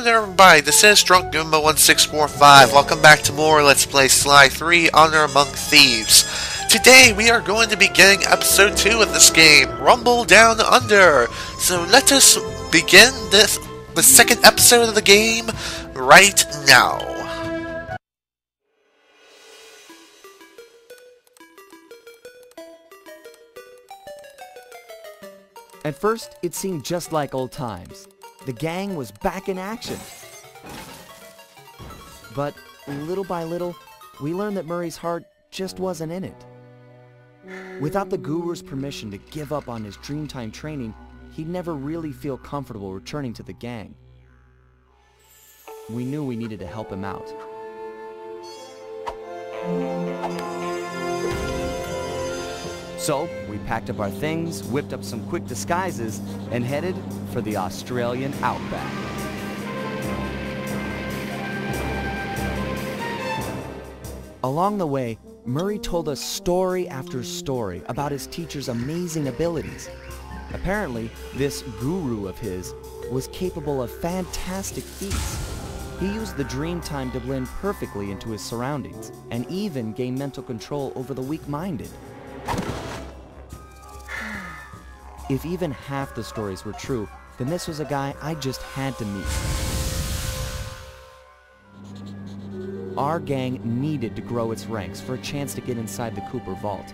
there everybody, this is Drunk Goomba1645. Welcome back to more Let's Play Sly 3 Honor Among Thieves. Today we are going to be getting episode 2 of this game, Rumble Down Under. So let us begin the second episode of the game right now. At first, it seemed just like old times. The gang was back in action. But little by little, we learned that Murray's heart just wasn't in it. Without the guru's permission to give up on his Dreamtime training, he'd never really feel comfortable returning to the gang. We knew we needed to help him out. So, we packed up our things, whipped up some quick disguises, and headed for the Australian Outback. Along the way, Murray told us story after story about his teacher's amazing abilities. Apparently, this guru of his was capable of fantastic feats. He used the Dreamtime to blend perfectly into his surroundings, and even gain mental control over the weak-minded. If even half the stories were true, then this was a guy I just had to meet. Our gang needed to grow its ranks for a chance to get inside the Cooper Vault.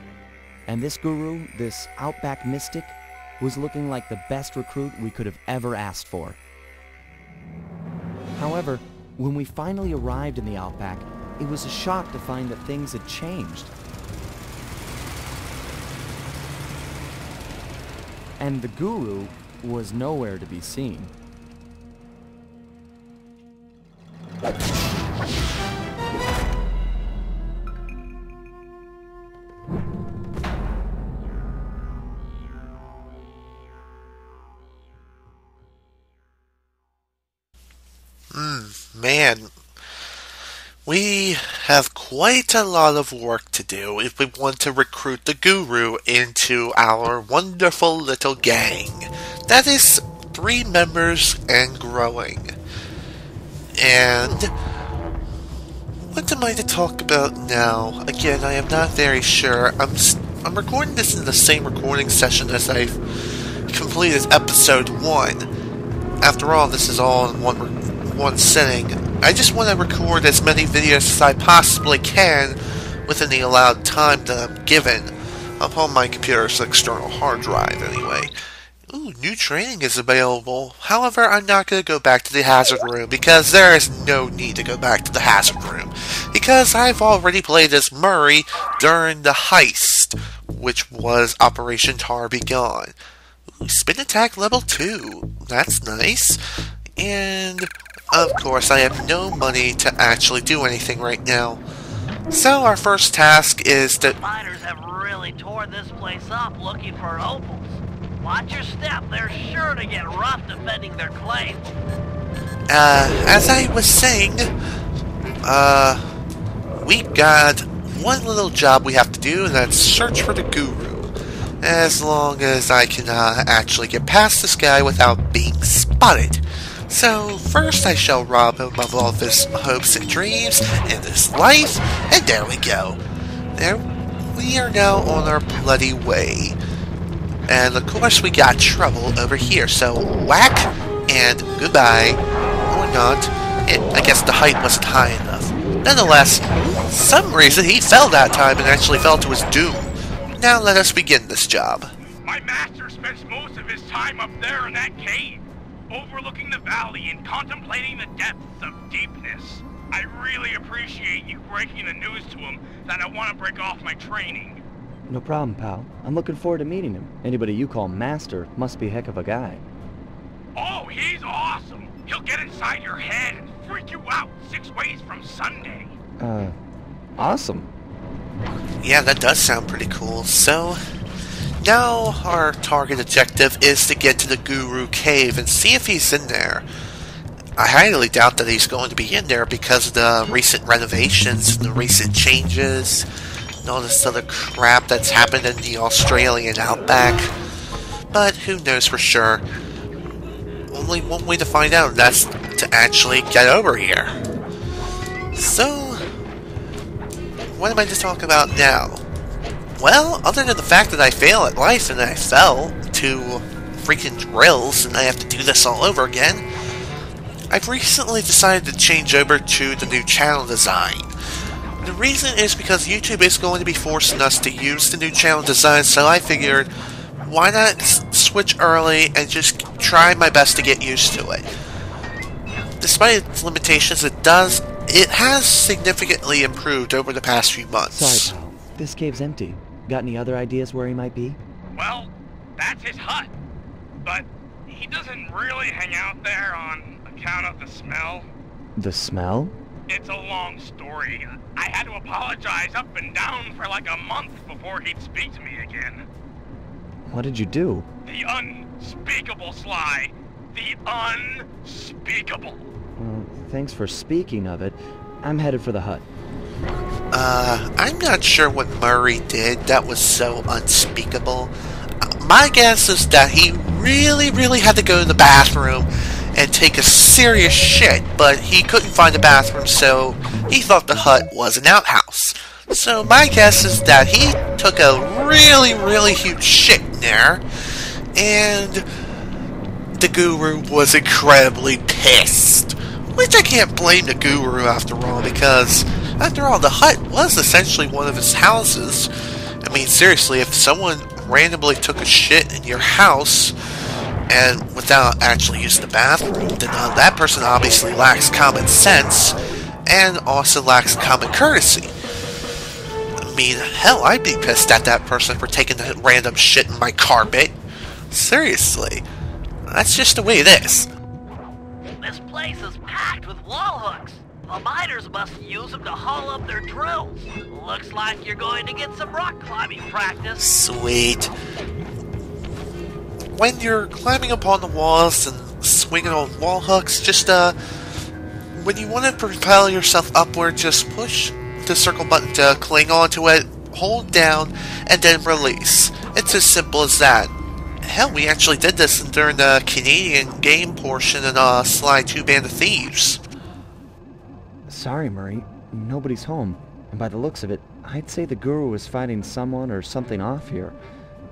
And this guru, this Outback mystic, was looking like the best recruit we could have ever asked for. However, when we finally arrived in the Outback, it was a shock to find that things had changed. And the guru was nowhere to be seen. Man, we have quite a lot of work to do if we want to recruit the guru into our wonderful little gang. That is 3 members and growing. And what am I to talk about now? Again, I am not very sure. I'm recording this in the same recording session as I've completed episode 1. After all, this is all in one sitting. I just want to record as many videos as I possibly can within the allowed time that I'm given upon my computer's external hard drive anyway. Ooh, new training is available. However, I'm not going to go back to the hazard room because there is no need to go back to the hazard room because I've already played as Murry during the heist, which was Operation Tar Be Gone. Ooh, spin attack level 2. That's nice. And of course, I have no money to actually do anything right now. So our first task is to... Fighters have really tore this place up looking for opals. Watch your step, they're sure to get rough defending their claims. As I was saying, we got one little job we have to do, and that's search for the guru. As long as I can actually get past this guy without being spotted. So, first I shall rob him of all of his hopes and dreams in this life, and there we go. There, we are now on our bloody way. And of course we got trouble over here, so whack, and goodbye, or not. I guess the height wasn't high enough. Nonetheless, some reason he fell that time and actually fell to his doom. Now let us begin this job. My master spends most of his time up there in that cave, overlooking the valley and contemplating the depths of deepness. I really appreciate you breaking the news to him that I want to break off my training. No problem, pal. I'm looking forward to meeting him. Anybody you call master must be a heck of a guy. Oh, he's awesome! He'll get inside your head and freak you out 6 ways from Sunday. Awesome. Yeah, that does sound pretty cool. So, now our target objective is to get to the Guru Cave and see if he's in there. I highly doubt that he's going to be in there because of the recent renovations and the recent changes and all this other crap that's happened in the Australian Outback. But who knows for sure. Only one way to find out, that's to actually get over here. So, what am I to talk about now? Well, other than the fact that I fail at life and I fell to freaking drills and I have to do this all over again, I've recently decided to change over to the new channel design. The reason is because YouTube is going to be forcing us to use the new channel design, so I figured, why not switch early and just try my best to get used to it. Despite its limitations, it has significantly improved over the past few months. Sorry, pal. This cave's empty. Got any other ideas where he might be? Well, that's his hut. But he doesn't really hang out there on account of the smell. The smell? It's a long story. I had to apologize up and down for like a month before he'd speak to me again. What did you do? The unspeakable, Sly. The unspeakable. Well, thanks for speaking of it. I'm headed for the hut. I'm not sure what Murray did that was so unspeakable. My guess is that he really had to go to the bathroom and take a serious shit, but he couldn't find the bathroom, so he thought the hut was an outhouse. So my guess is that he took a really huge shit in there, and the guru was incredibly pissed. Which I can't blame the guru after all, because after all, the hut was essentially one of his houses. I mean, seriously, if someone randomly took a shit in your house and without actually using the bathroom, then that person obviously lacks common sense and also lacks common courtesy. I mean, hell, I'd be pissed at that person for taking a random shit in my carpet. Seriously. That's just the way it is. This place is packed with wall hooks. The miners must use them to haul up their drills. Looks like you're going to get some rock climbing practice. Sweet. When you're climbing up on the walls and swinging on wall hooks, just, when you want to propel yourself upward, just push the circle button to cling onto it, hold down, and then release. It's as simple as that. Hell, we actually did this during the Canadian game portion in Sly 2 Band of Thieves. Sorry, Murray. Nobody's home. And by the looks of it, I'd say the guru was fighting someone or something off here.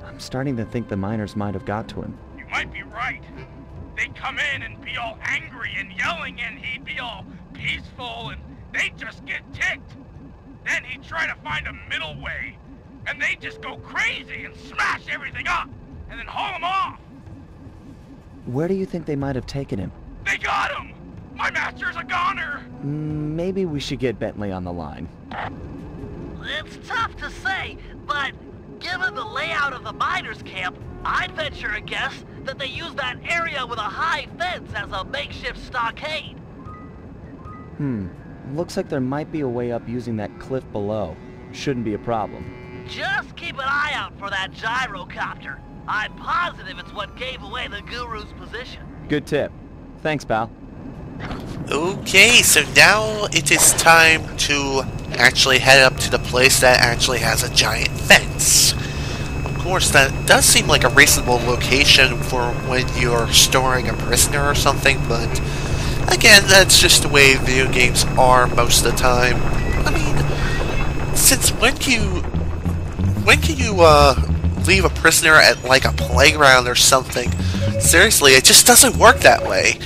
I'm starting to think the miners might have got to him. You might be right. They'd come in and be all angry and yelling, and he'd be all peaceful, and they'd just get ticked. Then he'd try to find a middle way, and they'd just go crazy and smash everything up, and then haul him off. Where do you think they might have taken him? They got him! My master's a goner! Maybe we should get Bentley on the line. It's tough to say, but given the layout of the miners' camp, I'd venture a guess that they use that area with a high fence as a makeshift stockade. Looks like there might be a way up using that cliff below. Shouldn't be a problem. Just keep an eye out for that gyrocopter. I'm positive it's what gave away the guru's position. Good tip. Thanks, pal. Okay, so now it is time to actually head up to the place that actually has a giant fence. Of course, that does seem like a reasonable location for when you're storing a prisoner or something, but again, that's just the way video games are most of the time. I mean, since when can you leave a prisoner at like a playground or something? Seriously, it just doesn't work that way.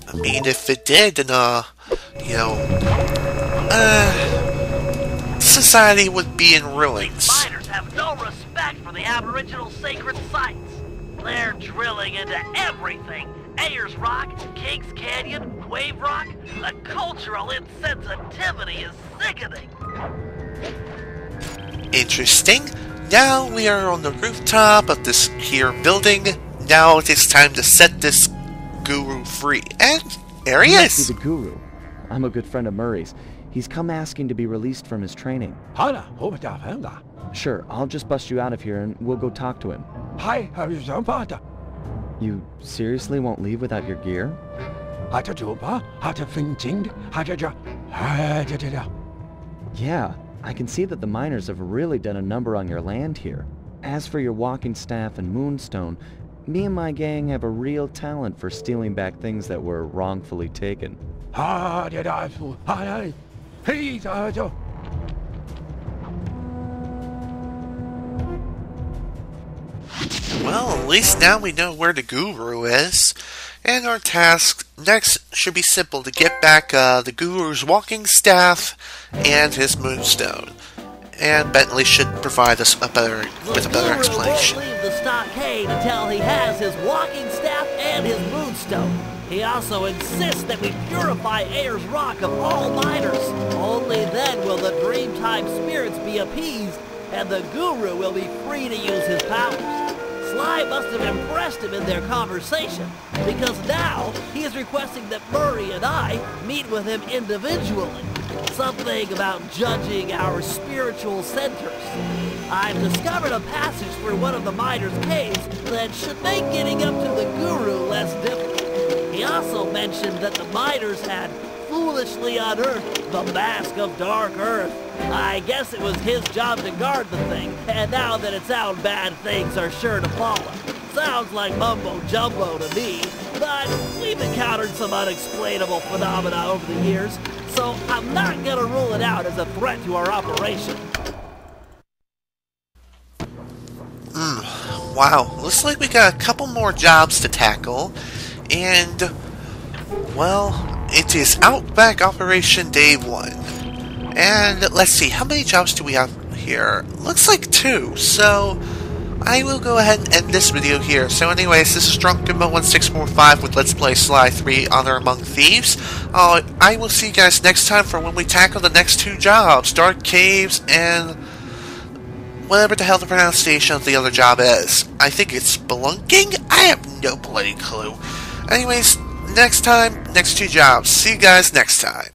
I mean, if it did, then, society would be in ruins. Miners have no respect for the Aboriginal sacred sites. They're drilling into everything. Ayers Rock, Kings Canyon, Wave Rock. The cultural insensitivity is sickening. Interesting. Now we are on the rooftop of this here building. Now it is time to set this guru free. And there he is. The guru. I'm a good friend of Murray's. He's come asking to be released from his training. Sure, I'll just bust you out of here and we'll go talk to him. You seriously won't leave without your gear? Yeah, I can see that the miners have really done a number on your land here. As for your walking staff and moonstone, Me and my gang have a real talent for stealing back things that were wrongfully taken. Well, at least now we know where the guru is. And our task next should be simple, to get back the guru's walking staff and his moonstone. And Bentley should provide us with a better explanation. The guru won't leave the stockade until he has his walking staff and his moonstone. He also insists that we purify Ayers Rock of all miners. Only then will the Dreamtime spirits be appeased, and the guru will be free to use his powers. Sly must have impressed him in their conversation, because now he is requesting that Murry and I meet with him individually. Something about judging our spiritual centers. I've discovered a passage through one of the miners' caves that should make getting up to the guru less difficult. He also mentioned that the miners had foolishly unearthed the Mask of Dark Earth. I guess it was his job to guard the thing, and now that it's out, bad things are sure to follow. Sounds like mumbo-jumbo to me, but we've encountered some unexplainable phenomena over the years, so I'm not gonna rule it out as a threat to our operation. Wow, looks like we got a couple more jobs to tackle, and, well, it is Outback Operation Day 1. And let's see, how many jobs do we have here? Looks like 2, so I will go ahead and end this video here. So anyways, this is Drunkenmo1645 with Let's Play Sly 3 Honor Among Thieves. I will see you guys next time for when we tackle the next 2 jobs, Dark Caves and whatever the hell the pronunciation of the other job is. I think it's spelunking? I have no bloody clue. Anyways, next time, next 2 jobs. See you guys next time.